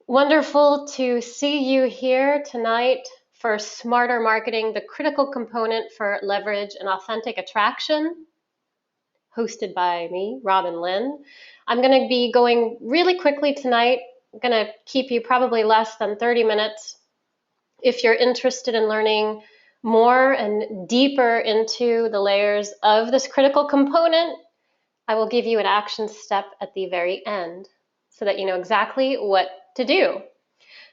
Wonderful to see you here tonight for Smarter Marketing, the critical component for leverage and authentic attraction, hosted by me, Robyn Linn. I'm going to be going really quickly tonight. I'm going to keep you probably less than 30 minutes. If you're interested in learning more and deeper into the layers of this critical component, I will give you an action step at the very end so that you know exactly what to do.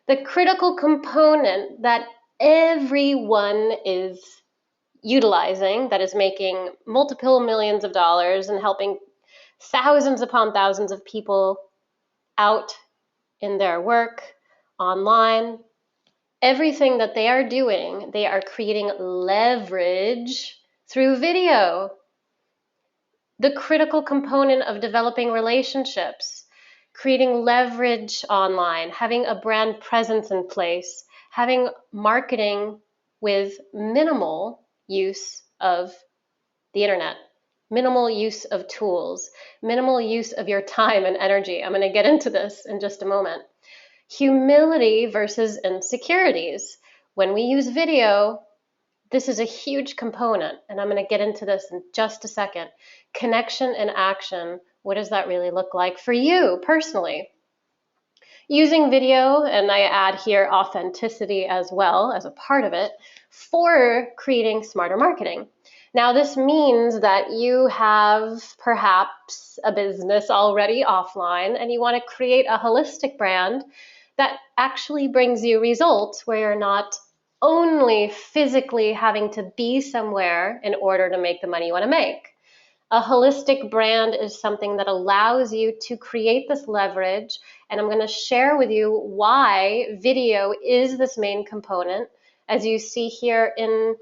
The critical component that everyone is utilizing, that is making multiple millions of dollars and helping thousands upon thousands of people out in their work, online, everything that they are doing, they are creating leverage through video. The critical component of developing relationships, creating leverage online, having a brand presence in place, having marketing with minimal use of the internet, minimal use of tools, minimal use of your time and energy. I'm going to get into this in just a moment. Humility versus insecurities. When we use video, this is a huge component, and I'm going to get into this in just a second. Connection and action. What does that really look like for you personally? Using video, and I add here authenticity as well as a part of it, for creating smarter marketing. Now, this means that you have perhaps a business already offline and you want to create a holistic brand that actually brings you results where you're not only physically having to be somewhere in order to make the money you want to make. A holistic brand is something that allows you to create this leverage, and I'm going to share with you why video is this main component. As you see here in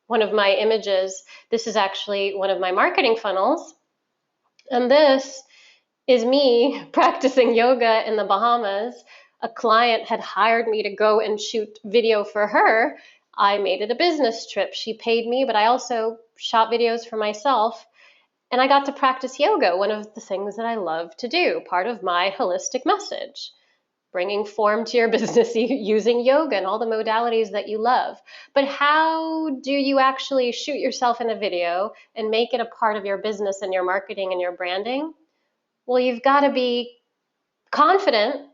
one of my images, this is actually one of my marketing funnels, and this is me practicing yoga in the Bahamas. A client had hired me to go and shoot video for her. I made it a business trip. She paid me, but I also shot videos for myself. And I got to practice yoga, one of the things that I love to do, part of my holistic message, bringing form to your business using yoga and all the modalities that you love. But how do you actually shoot yourself in a video and make it a part of your business and your marketing and your branding? Well, you've got to be confident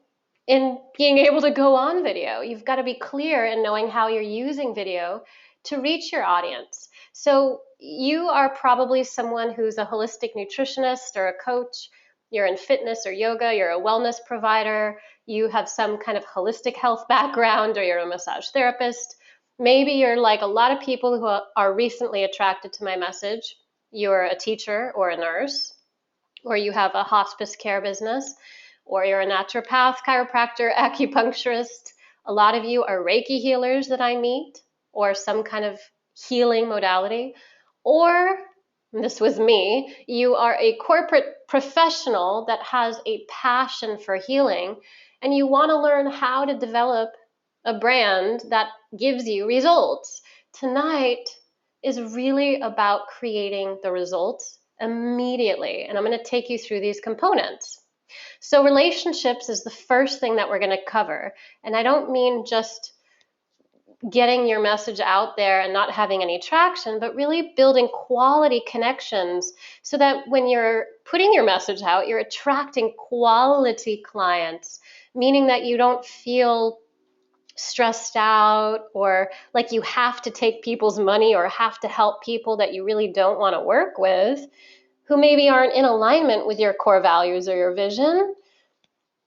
in being able to go on video. You've got to be clear in knowing how you're using video to reach your audience. So you are probably someone who's a holistic nutritionist or a coach. You're in fitness or yoga, you're a wellness provider, you have some kind of holistic health background, or you're a massage therapist. Maybe you're like a lot of people who are recently attracted to my message. You're a teacher or a nurse, or you have a hospice care business, or you're a naturopath, chiropractor, acupuncturist. A lot of you are Reiki healers that I meet, or some kind of healing modality. Or, and this was me, you are a corporate professional that has a passion for healing, and you want to learn how to develop a brand that gives you results. Tonight is really about creating the results immediately, and I'm going to take you through these components. So relationships is the first thing that we're going to cover, and I don't mean just getting your message out there and not having any traction, but really building quality connections so that when you're putting your message out, you're attracting quality clients, meaning that you don't feel stressed out or like you have to take people's money or have to help people that you really don't want to work with, who maybe aren't in alignment with your core values or your vision.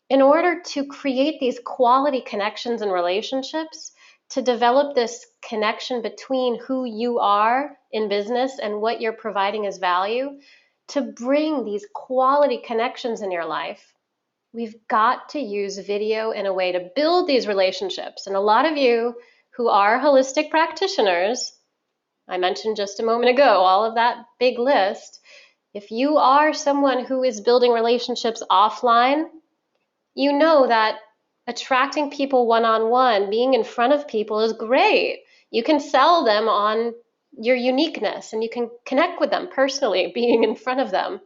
In order to create these quality connections and relationships, to develop this connection between who you are in business and what you're providing as value, to bring these quality connections in your life, we've got to use video in a way to build these relationships. And a lot of you who are holistic practitioners, I mentioned just a moment ago, all of that big list, if you are someone who is building relationships offline, you know that attracting people one-on-one, being in front of people is great. You can sell them on your uniqueness and you can connect with them personally, being in front of them.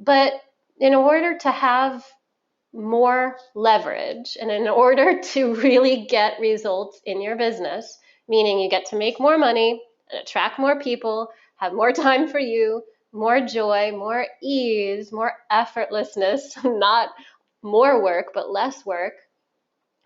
But in order to have more leverage, and in order to really get results in your business, meaning you get to make more money and attract more people, have more time for you, more joy, more ease, more effortlessness, not more work, but less work,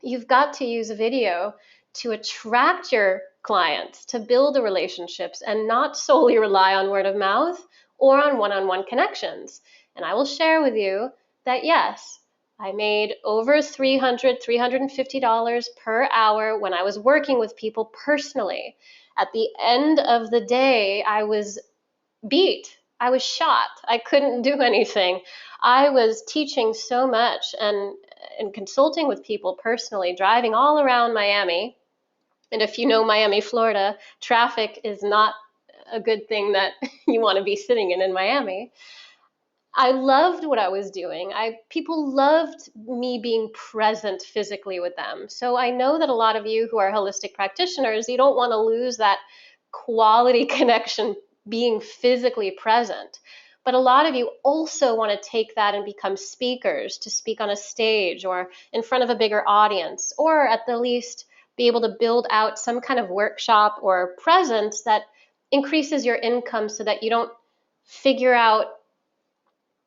you've got to use video to attract your clients, to build the relationships, and not solely rely on word of mouth or on one-on-one connections. And I will share with you that yes, I made over $350 per hour when I was working with people personally. At the end of the day, I was beat. I was shot. I couldn't do anything. I was teaching so much and consulting with people personally, driving all around Miami. And if you know Miami, Florida, traffic is not a good thing that you want to be sitting in Miami. I loved what I was doing. People loved me being present physically with them. So I know that a lot of you who are holistic practitioners, you don't want to lose that quality connection being physically present. But a lot of you also want to take that and become speakers, to speak on a stage or in front of a bigger audience, or at the least be able to build out some kind of workshop or presence that increases your income so that you don't figure out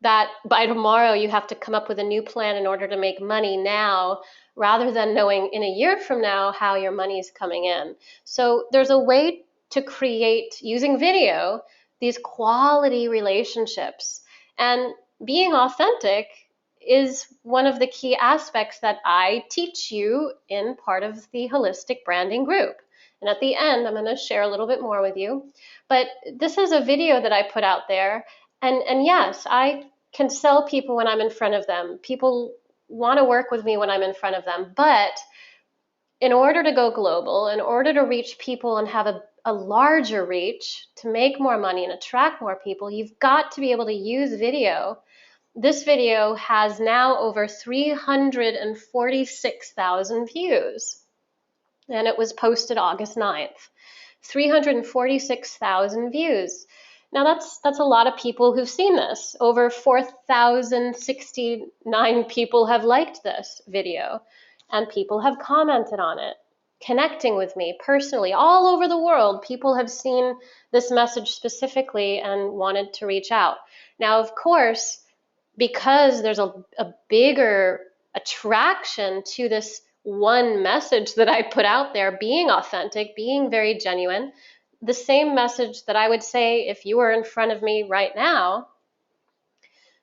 that by tomorrow you have to come up with a new plan in order to make money now, rather than knowing in a year from now how your money is coming in. So there's a way to create, using video, these quality relationships. And being authentic is one of the key aspects that I teach you in part of the holistic branding group. And at the end, I'm going to share a little bit more with you. But this is a video that I put out there. And yes, I can sell people when I'm in front of them. People want to work with me when I'm in front of them. But in order to go global, in order to reach people and have a larger reach, to make more money and attract more people, you've got to be able to use video. This video has now over 346,000 views, and it was posted August 9th. 346,000 views. Now that's a lot of people who've seen this. Over 4,069 people have liked this video, and people have commented on it, connecting with me personally. All over the world, people have seen this message specifically and wanted to reach out. Now, of course, because there's a bigger attraction to this one message that I put out there, being authentic, being very genuine, the same message that I would say if you were in front of me right now.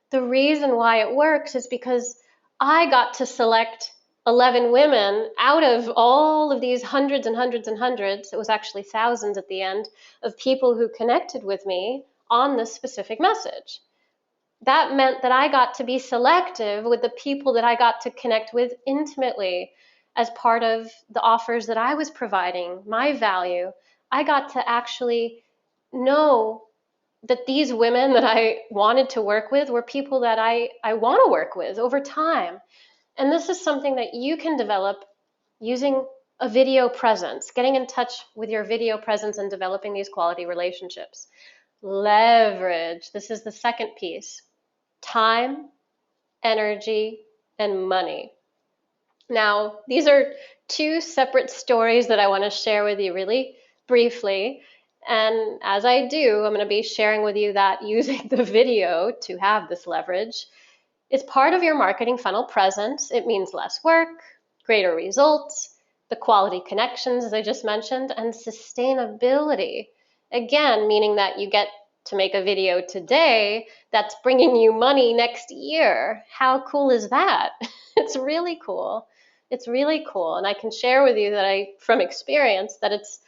The reason why it works is because I got to select 11 women out of all of these hundreds and hundreds and hundreds, it was actually thousands at the end, of people who connected with me on this specific message. That meant that I got to be selective with the people that I got to connect with intimately as part of the offers that I was providing, my value. I got to actually know that these women that I wanted to work with were people that I want to work with over time. And this is something that you can develop using a video presence, getting in touch with your video presence and developing these quality relationships. Leverage. This is the second piece. Time, energy, and money. Now, these are two separate stories that I want to share with you really briefly. And as I do, I'm going to be sharing with you that using the video to have this leverage is part of your marketing funnel presence. It means less work, greater results, the quality connections, as I just mentioned, and sustainability. Again, meaning that you get to make a video today that's bringing you money next year. How cool is that? It's really cool. It's really cool. And I can share with you that from experience, that it's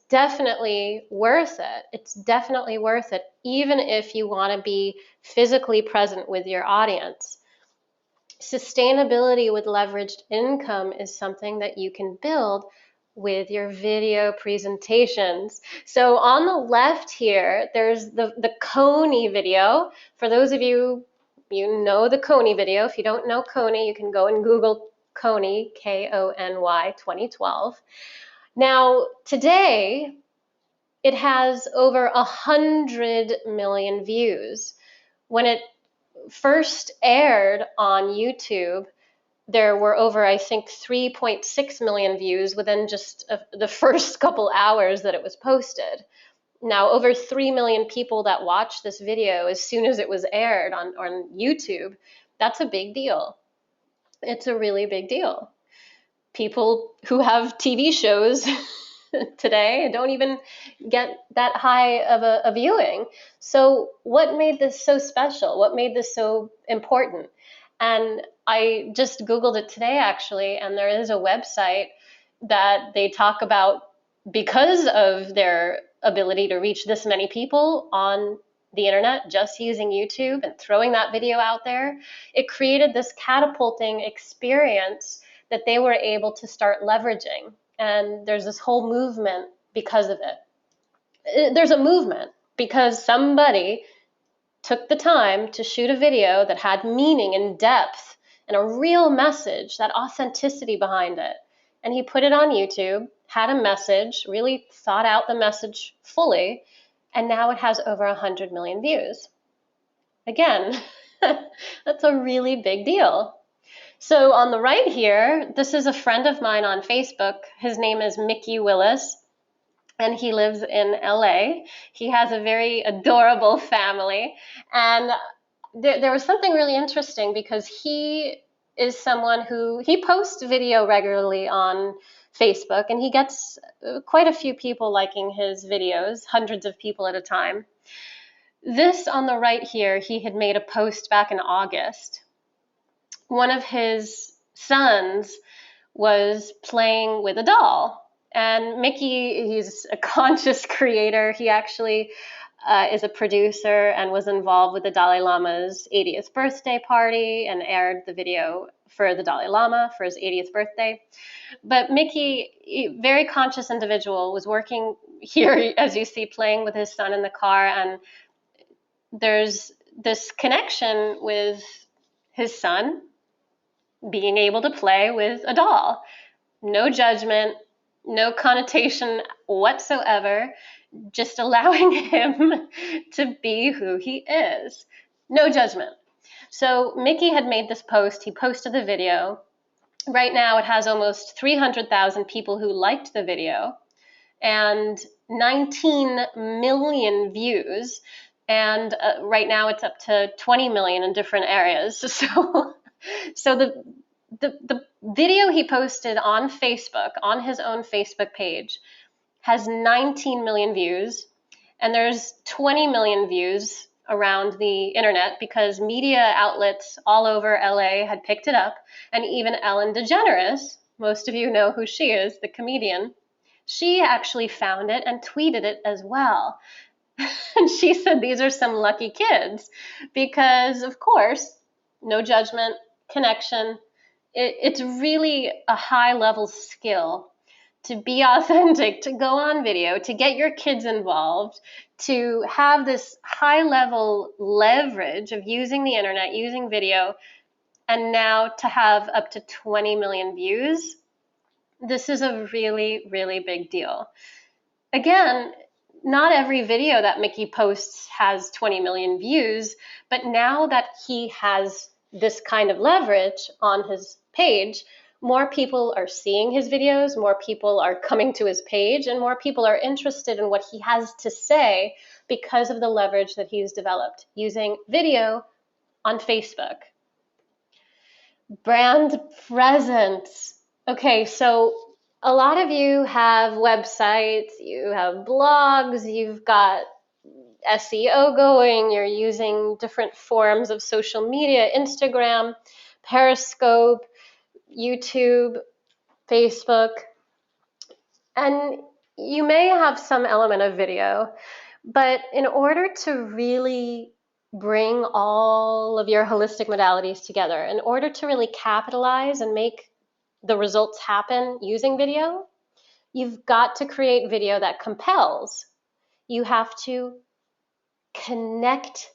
definitely worth it. It's definitely worth it, even if you want to be physically present with your audience. Sustainability with leveraged income is something that you can build with your video presentations. So on the left here, there's the Coney video. For those of you, you know the Coney video. If you don't know Coney, you can go and Google Coney, K-O-N-Y 2012. Now, today, it has over 100 million views. When it first aired on YouTube, there were over, I think, 3.6 million views within just the first couple hours that it was posted. Now, over 3 million people that watched this video as soon as it was aired on YouTube. That's a big deal. It's a really big deal. People who have TV shows today don't even get that high of a viewing. So what made this so special? What made this so important? And I just Googled it today, actually, and there is a website that they talk about, because of their ability to reach this many people on the internet just using YouTube and throwing that video out there, it created this catapulting experience that they were able to start leveraging. And there's this whole movement because of it. There's a movement because somebody took the time to shoot a video that had meaning and depth and a real message, that authenticity behind it. And he put it on YouTube, had a message, really thought out the message fully, and now it has over 100 million views. Again, that's a really big deal. So on the right here, this is a friend of mine on Facebook. His name is Mickey Willis, and he lives in LA. He has a very adorable family. And there was something really interesting because he is someone who, he posts video regularly on Facebook, and he gets quite a few people liking his videos, hundreds of people at a time. This on the right here, he had made a post back in August. One of his sons was playing with a doll. And Mickey, he's a conscious creator. He actually is a producer and was involved with the Dalai Lama's 80th birthday party and aired the video for the Dalai Lama for his 80th birthday. But Mickey, very conscious individual, was working here, as you see, playing with his son in the car. And there's this connection with his son being able to play with a doll. No judgment, no connotation whatsoever, just allowing him to be who he is. No judgment. So Mickey had made this post. He posted the video. Right now it has almost 300,000 people who liked the video and 19 million views. And right now it's up to 20 million in different areas. So the video he posted on Facebook, on his own Facebook page, has 19 million views, and there's 20 million views around the internet because media outlets all over LA had picked it up, and even Ellen DeGeneres, most of you know who she is, the comedian, she actually found it and tweeted it as well. And she said these are some lucky kids because, of course, no judgment, connection. It's really a high-level skill to be authentic, to go on video, to get your kids involved, to have this high-level leverage of using the internet, using video, and now to have up to 20 million views. This is a really, really big deal. Again, not every video that Mickey posts has 20 million views, but now that he has this kind of leverage on his page, more people are seeing his videos, more people are coming to his page, and more people are interested in what he has to say because of the leverage that he's developed using video on Facebook. Brand presence. Okay, so a lot of you have websites, you have blogs, you've got SEO going, you're using different forms of social media, Instagram, Periscope, YouTube, Facebook, and you may have some element of video, but in order to really bring all of your holistic modalities together, in order to really capitalize and make the results happen using video, you've got to create video that compels. You have to connect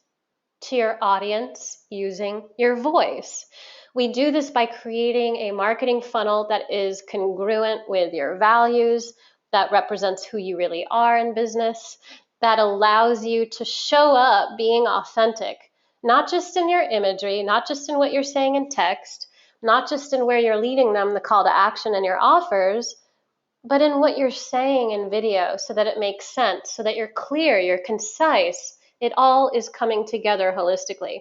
to your audience using your voice. We do this by creating a marketing funnel that is congruent with your values, that represents who you really are in business, that allows you to show up being authentic, not just in your imagery, not just in what you're saying in text, not just in where you're leading them, the call to action and your offers, but in what you're saying in video so that it makes sense, so that you're clear, you're concise. It all is coming together holistically.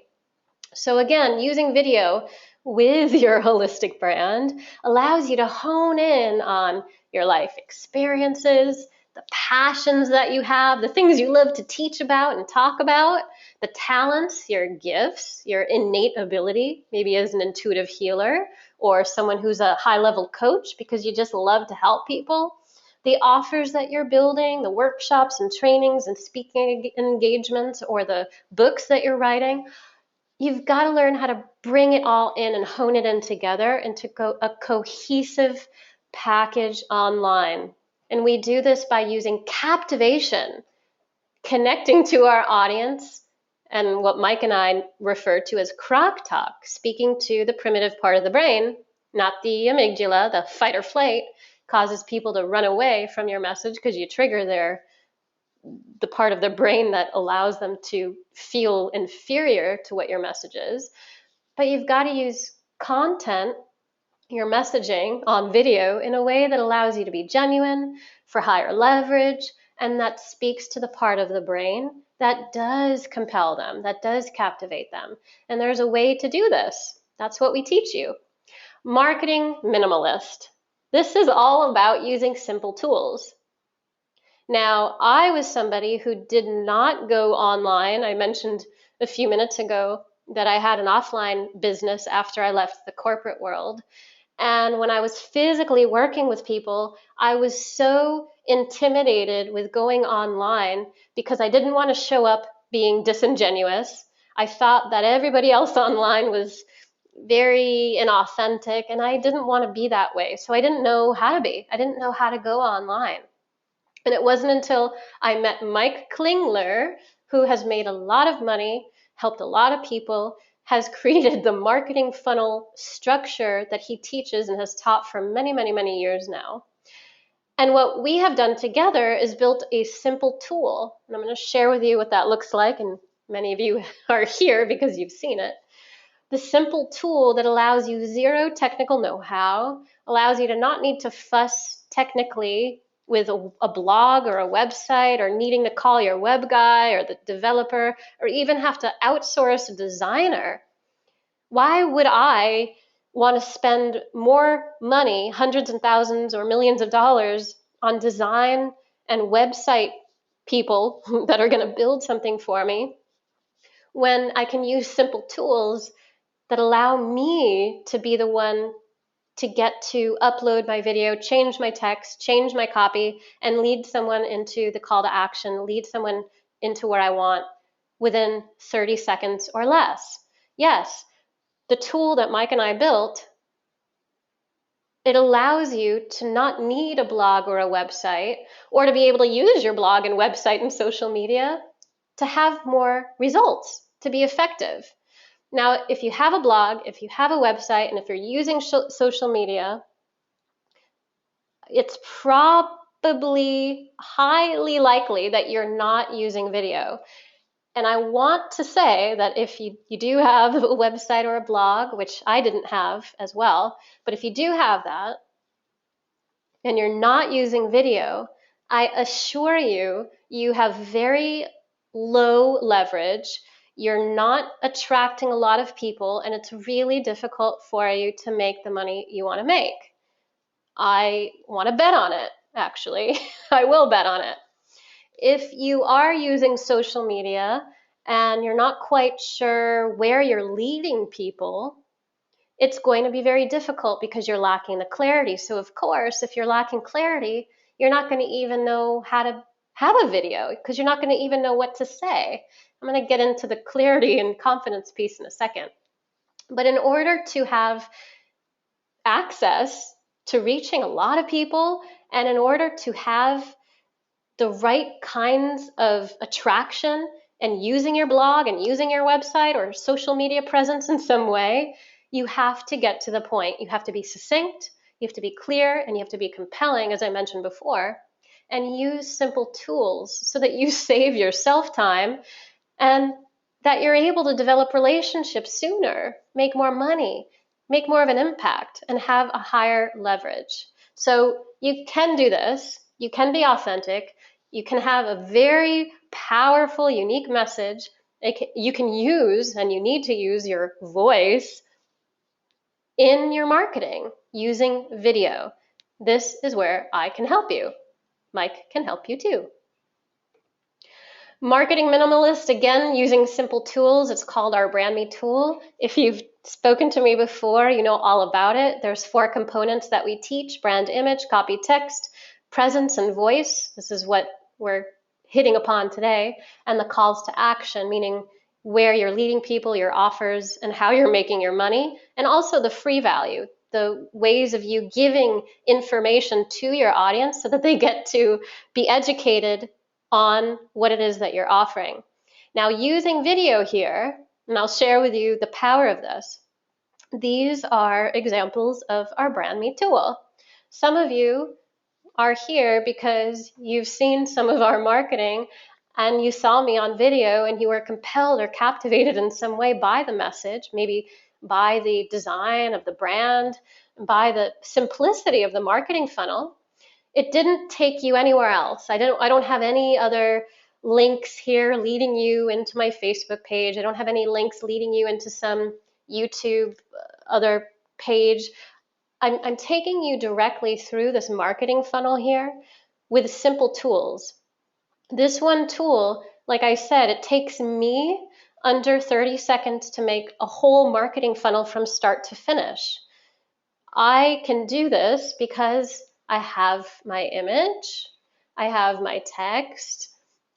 So again, using video with your holistic brand allows you to hone in on your life experiences, the passions that you have, the things you love to teach about and talk about, the talents, your gifts, your innate ability, maybe as an intuitive healer or someone who's a high-level coach because you just love to help people, the offers that you're building, the workshops and trainings and speaking engagements, or the books that you're writing. You've got to learn how to bring it all in and hone it in together into a cohesive package online. And we do this by using captivation, connecting to our audience, and what Mike and I refer to as crock talk, speaking to the primitive part of the brain, not the amygdala, the fight or flight, causes people to run away from your message because you trigger the part of the brain that allows them to feel inferior to what your message is. But you've got to use content, your messaging on video, in a way that allows you to be genuine, for higher leverage, and that speaks to the part of the brain that does compel them, that does captivate them. And there's a way to do this. That's what we teach you. Marketing minimalist. This is all about using simple tools. Now, I was somebody who did not go online. I mentioned a few minutes ago that I had an offline business after I left the corporate world. And when I was physically working with people, I was so intimidated with going online because I didn't want to show up being disingenuous. I thought that everybody else online was very inauthentic, and I didn't want to be that way. So I didn't know how to be. I didn't know how to go online. And it wasn't until I met Mike Klingler, who has made a lot of money, helped a lot of people, has created the marketing funnel structure that he teaches and has taught for many, many, many years now. And what we have done together is built a simple tool. And I'm going to share with you what that looks like. And many of you are here because you've seen it. The simple tool that allows you zero technical know-how, allows you to not need to fuss technically with a blog or a website, or needing to call your web guy or the developer, or even have to outsource a designer. Why would I want to spend more money, hundreds and thousands or millions of dollars, on design and website people that are going to build something for me, when I can use simple tools that allow me to be the one to get to upload my video, change my text, change my copy, and lead someone into the call to action, lead someone into where I want within 30 seconds or less. Yes, the tool that Mike and I built, it allows you to not need a blog or a website, or to be able to use your blog and website and social media to have more results, to be effective. Now, if you have a blog, if you have a website, and if you're using social media, it's probably highly likely that you're not using video. And I want to say that if you do have a website or a blog, which I didn't have as well, but if you do have that and you're not using video, I assure you, you have very low leverage. You're not attracting a lot of people, and it's really difficult for you to make the money you want to make. I want to bet on it, actually. I will bet on it. If you are using social media and you're not quite sure where you're leading people, it's going to be very difficult because you're lacking the clarity. So of course, if you're lacking clarity, you're not going to even know how to have a video, because you're not going to even know what to say. I'm going to get into the clarity and confidence piece in a second. But in order to have access to reaching a lot of people, and in order to have the right kinds of attraction and using your blog and using your website or social media presence in some way, you have to get to the point. You have to be succinct, you have to be clear, and you have to be compelling, as I mentioned before, and use simple tools so that you save yourself time and that you're able to develop relationships sooner, make more money, make more of an impact, and have a higher leverage. So you can do this. You can be authentic. You can have a very powerful, unique message. You can use, and you need to use, your voice in your marketing using video. This is where I can help you. Mike can help you too. Marketing minimalist, again, using simple tools. It's called our Brand Me tool. If you've spoken to me before, you know all about it. There's 4 components that we teach: brand image, copy text, presence, and voice. This is what we're hitting upon today. And the calls to action, meaning where you're leading people, your offers, and how you're making your money. And also the free value, the ways of you giving information to your audience so that they get to be educated on what it is that you're offering. Now, using video here, and I'll share with you the power of this. These are examples of our Brand Me tool. Some of you are here because you've seen some of our marketing and you saw me on video and you were compelled or captivated in some way by the message, maybe by the design of the brand, by the simplicity of the marketing funnel. It didn't take you anywhere else. I don't have any other links here leading you into my Facebook page. I don't have any links leading you into some YouTube other page. I'm taking you directly through this marketing funnel here with simple tools. This one tool, like I said, it takes me under 30 seconds to make a whole marketing funnel from start to finish. I can do this because I have my image, I have my text,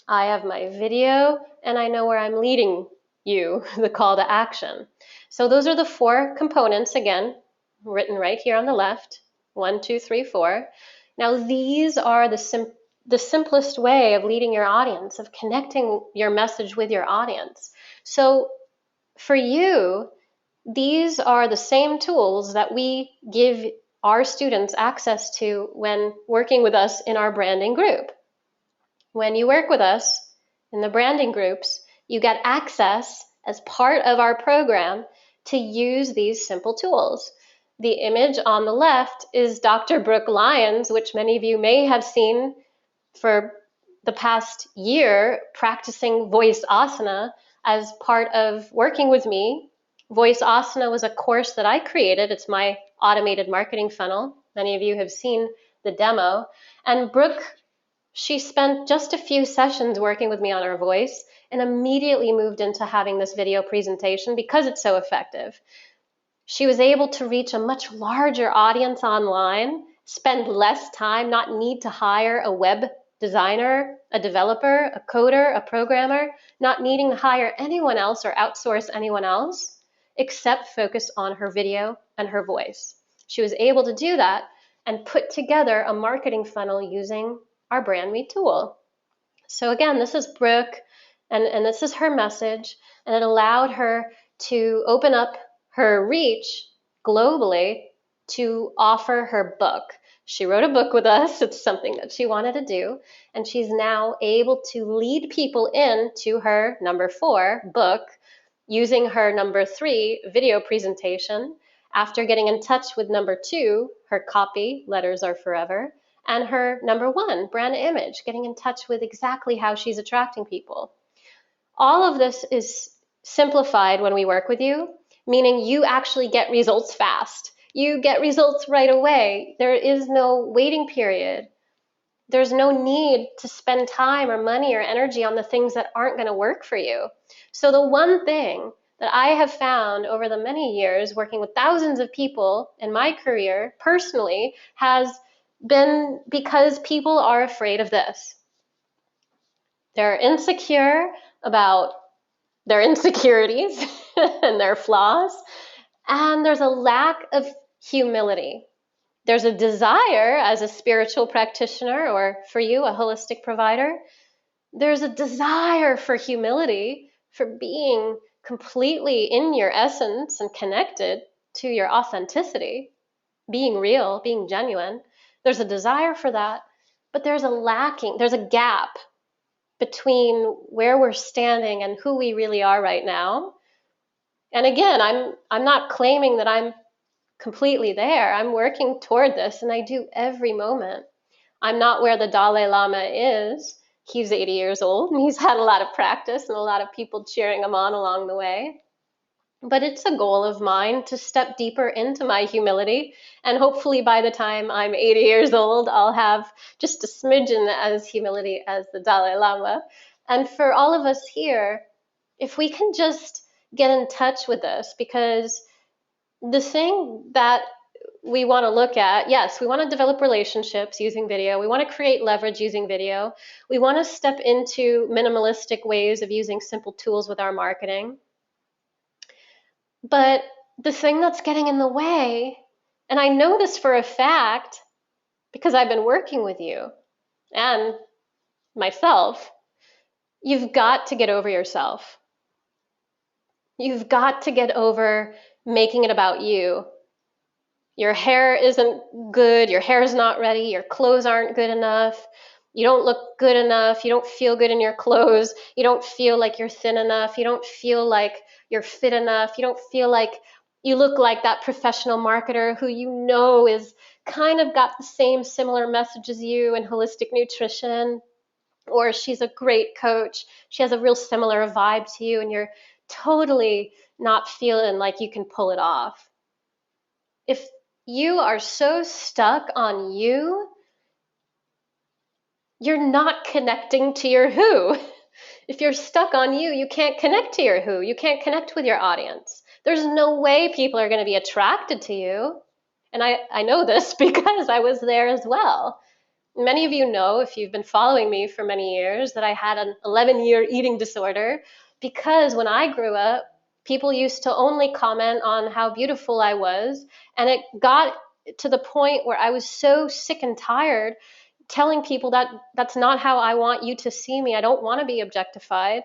I have my video, and I know where I'm leading you, the call to action. So those are the 4 components, again, written right here on the left. 1, 2, 3, 4. Now these are the simplest way of leading your audience, of connecting your message with your audience. So for you, these are the same tools that we give our students access to when working with us in our branding group. When you work with us in the branding groups, you get access as part of our program to use these simple tools. The image on the left is Dr. Brooke Lyons, which many of you may have seen for the past year practicing voice asana as part of working with me. Voice asana was a course that I created. It's my automated marketing funnel. Many of you have seen the demo. And Brooke, she spent just a few sessions working with me on her voice and immediately moved into having this video presentation because it's so effective. She was able to reach a much larger audience online, spend less time, not need to hire a web designer, a developer, a coder, a programmer, not needing to hire anyone else or outsource anyone else, except focus on her video and her voice. She was able to do that and put together a marketing funnel using our Brand Me tool. So again, this is Brooke, and this is her message, and it allowed her to open up her reach globally to offer her book. She wrote a book with us. It's something that she wanted to do, and she's now able to lead people into her number 4 book using her number 3 video presentation after getting in touch with number 2, her copy, Letters Are Forever, and her number 1, brand image, getting in touch with exactly how she's attracting people. All of this is simplified when we work with you, meaning you actually get results fast. You get results right away. There is no waiting period. There's no need to spend time or money or energy on the things that aren't going to work for you. So the one thing that I have found over the many years working with thousands of people in my career personally has been because people are afraid of this. They're insecure about their insecurities and their flaws, and there's a lack of humility. There's a desire as a spiritual practitioner, or for you, a holistic provider, there's a desire for humility, for being completely in your essence and connected to your authenticity, being real, being genuine. There's a desire for that, but there's a gap between where we're standing and who we really are right now. And again, I'm not claiming that I'm completely there. I'm working toward this, and I do every moment. I'm not where the Dalai Lama is. He's 80 years old, and he's had a lot of practice and a lot of people cheering him on along the way. But it's a goal of mine to step deeper into my humility. And hopefully by the time I'm 80 years old, I'll have just a smidgen as humility as the Dalai Lama. And for all of us here, if we can just get in touch with this, because the thing that we want to look at, yes, we want to develop relationships using video. We want to create leverage using video. We want to step into minimalistic ways of using simple tools with our marketing. But the thing that's getting in the way, and I know this for a fact because I've been working with you and myself, you've got to get over yourself. You've got to get over making it about you. Your hair isn't good, your hair's not ready, your clothes aren't good enough, you don't look good enough, you don't feel good in your clothes, you don't feel like you're thin enough, you don't feel like you're fit enough, you don't feel like you look like that professional marketer who you know is kind of got the same similar message as you in holistic nutrition, or she's a great coach, she has a real similar vibe to you, and you're totally not feeling like you can pull it off. If you are so stuck on you, you're not connecting to your who. If you're stuck on you, you can't connect to your who. You can't connect with your audience. There's no way people are going to be attracted to you. And I know this because I was there as well. Many of you know, if you've been following me for many years, that I had an 11-year eating disorder because when I grew up, people used to only comment on how beautiful I was. And it got to the point where I was so sick and tired telling people that that's not how I want you to see me. I don't want to be objectified.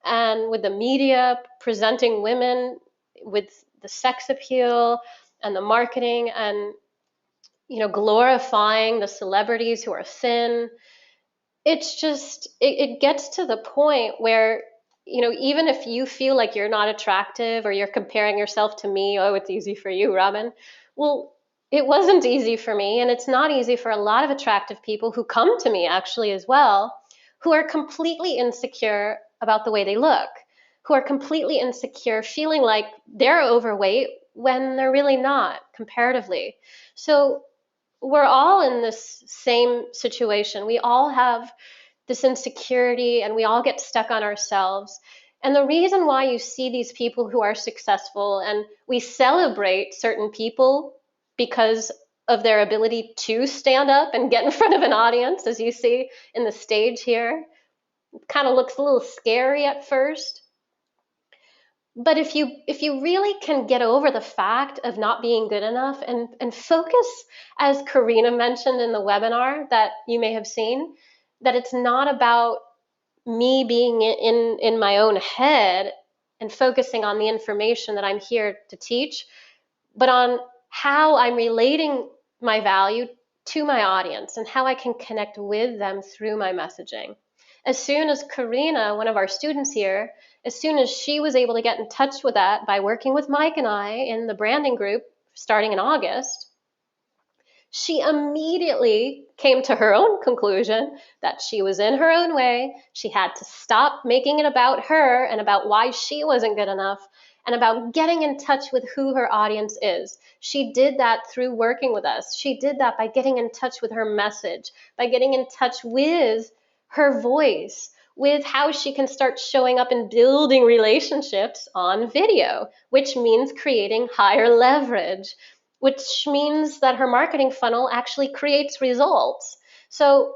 And with the media presenting women with the sex appeal and the marketing and glorifying the celebrities who are thin, it's just, it gets to the point where, even if you feel like you're not attractive or you're comparing yourself to me, oh, it's easy for you, Robyn. Well, it wasn't easy for me, and it's not easy for a lot of attractive people who come to me actually as well, who are completely insecure about the way they look, who are completely insecure, feeling like they're overweight when they're really not comparatively. So we're all in this same situation. We all have this insecurity and we all get stuck on ourselves. And the reason why you see these people who are successful and we celebrate certain people because of their ability to stand up and get in front of an audience, as you see in the stage here, it kind of looks a little scary at first. But if you really can get over the fact of not being good enough and focus, as Karina mentioned in the webinar that you may have seen, that it's not about me being in my own head and focusing on the information that I'm here to teach, but on how I'm relating my value to my audience and how I can connect with them through my messaging. As soon as Karina, one of our students here, as soon as she was able to get in touch with that by working with Mike and I in the branding group starting in August, she immediately came to her own conclusion that she was in her own way. She had to stop making it about her and about why she wasn't good enough and about getting in touch with who her audience is. She did that through working with us. She did that by getting in touch with her message, by getting in touch with her voice, with how she can start showing up and building relationships on video, which means creating higher leverage, which means that her marketing funnel actually creates results. So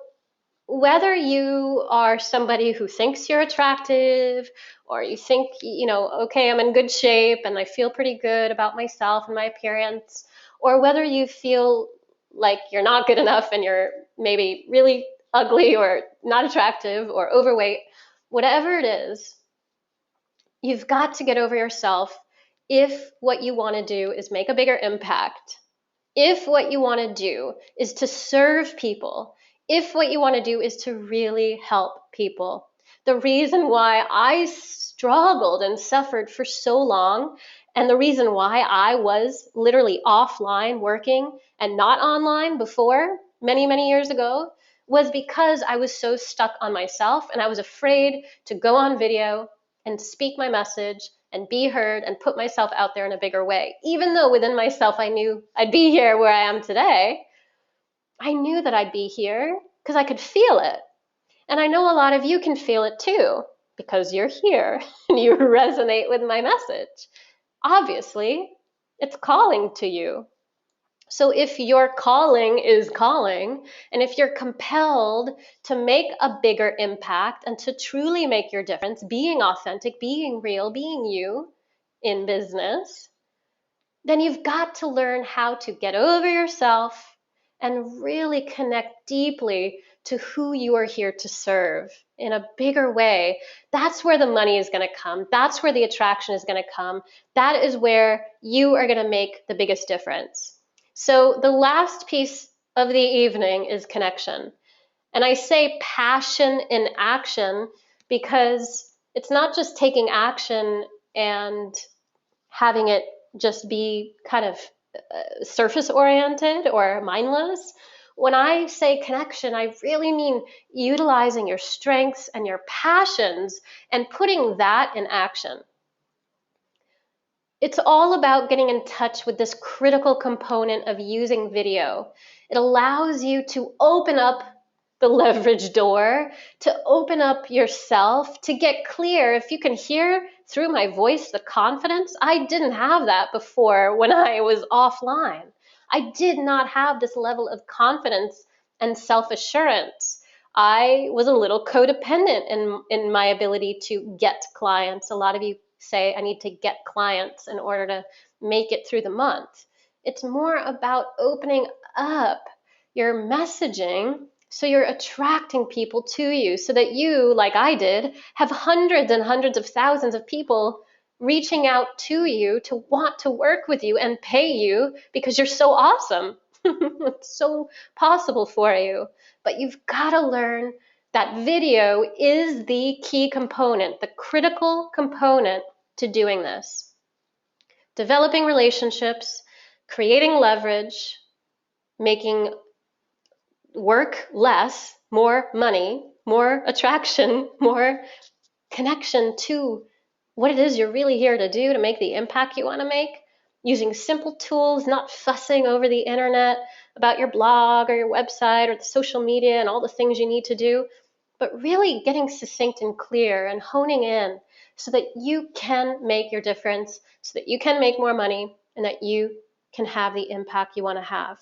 whether you are somebody who thinks you're attractive or you think, okay, I'm in good shape and I feel pretty good about myself and my appearance, or whether you feel like you're not good enough and you're maybe really ugly or not attractive or overweight, whatever it is, you've got to get over yourself if what you want to do is make a bigger impact. If what you want to do is to serve people, if what you want to do is to really help people. The reason why I struggled and suffered for so long, and the reason why I was literally offline working and not online before, many, many years ago, was because I was so stuck on myself and I was afraid to go on video and speak my message and be heard and put myself out there in a bigger way. Even though within myself I knew I'd be here where I am today, I knew that I'd be here because I could feel it. And I know a lot of you can feel it too because you're here and you resonate with my message. Obviously, it's calling to you. So if your calling is calling, and if you're compelled to make a bigger impact and to truly make your difference, being authentic, being real, being you in business, then you've got to learn how to get over yourself and really connect deeply to who you are here to serve in a bigger way. That's where the money is going to come. That's where the attraction is going to come. That is where you are going to make the biggest difference. So the last piece of the evening is connection. And I say passion in action because it's not just taking action and having it just be kind of surface oriented or mindless. When I say connection, I really mean utilizing your strengths and your passions and putting that in action. It's all about getting in touch with this critical component of using video. It allows you to open up the leverage door, to open up yourself, to get clear. If you can hear through my voice the confidence, I didn't have that before when I was offline. I did not have this level of confidence and self-assurance. I was a little codependent in my ability to get clients. A lot of you say I need to get clients in order to make it through the month. It's more about opening up your messaging so you're attracting people to you so that you, like I did, have hundreds and hundreds of thousands of people reaching out to you to want to work with you and pay you because you're so awesome. It's so possible for you. But you've got to learn that video is the key component, the critical component to doing this. Developing relationships, creating leverage, making work less, more money, more attraction, more connection to what it is you're really here to do to make the impact you want to make, using simple tools, not fussing over the internet about your blog or your website or the social media and all the things you need to do, but really getting succinct and clear and honing in so that you can make your difference, so that you can make more money, and that you can have the impact you want to have.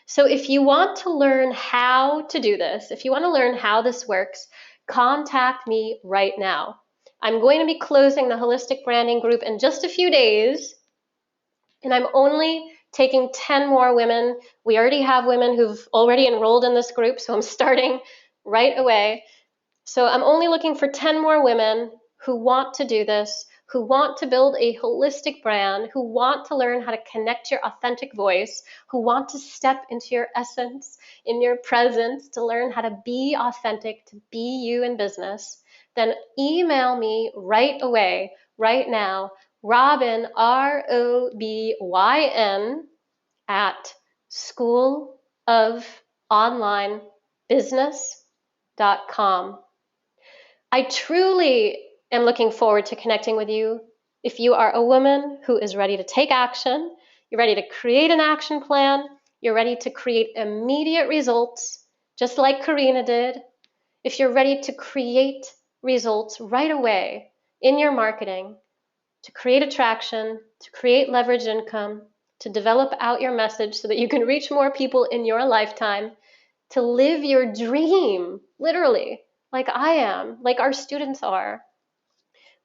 So if you want to learn how to do this, if you want to learn how this works, contact me right now. I'm going to be closing the Holistic Branding Group in just a few days, and I'm only taking 10 more women. We already have women who've already enrolled in this group, so I'm starting right away. So I'm only looking for 10 more women who want to do this, who want to build a holistic brand, who want to learn how to connect your authentic voice, who want to step into your essence, in your presence, to learn how to be authentic, to be you in business, then email me right away, right now, Robyn, ROBYN, at schoolofonlinebusiness.com. I truly am looking forward to connecting with you. If you are a woman who is ready to take action, you're ready to create an action plan, you're ready to create immediate results, just like Karina did. If you're ready to create results right away in your marketing, to create attraction, to create leverage income, to develop out your message so that you can reach more people in your lifetime, to live your dream, literally, like I am, like our students are.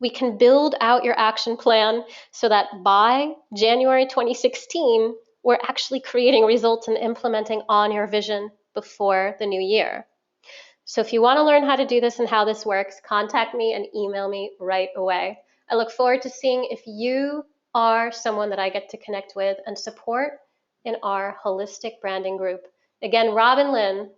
We can build out your action plan so that by January 2016, we're actually creating results and implementing on your vision before the new year. So if you want to learn how to do this and how this works, contact me and email me right away. I look forward to seeing if you are someone that I get to connect with and support in our holistic branding group. Again, Robyn Linn,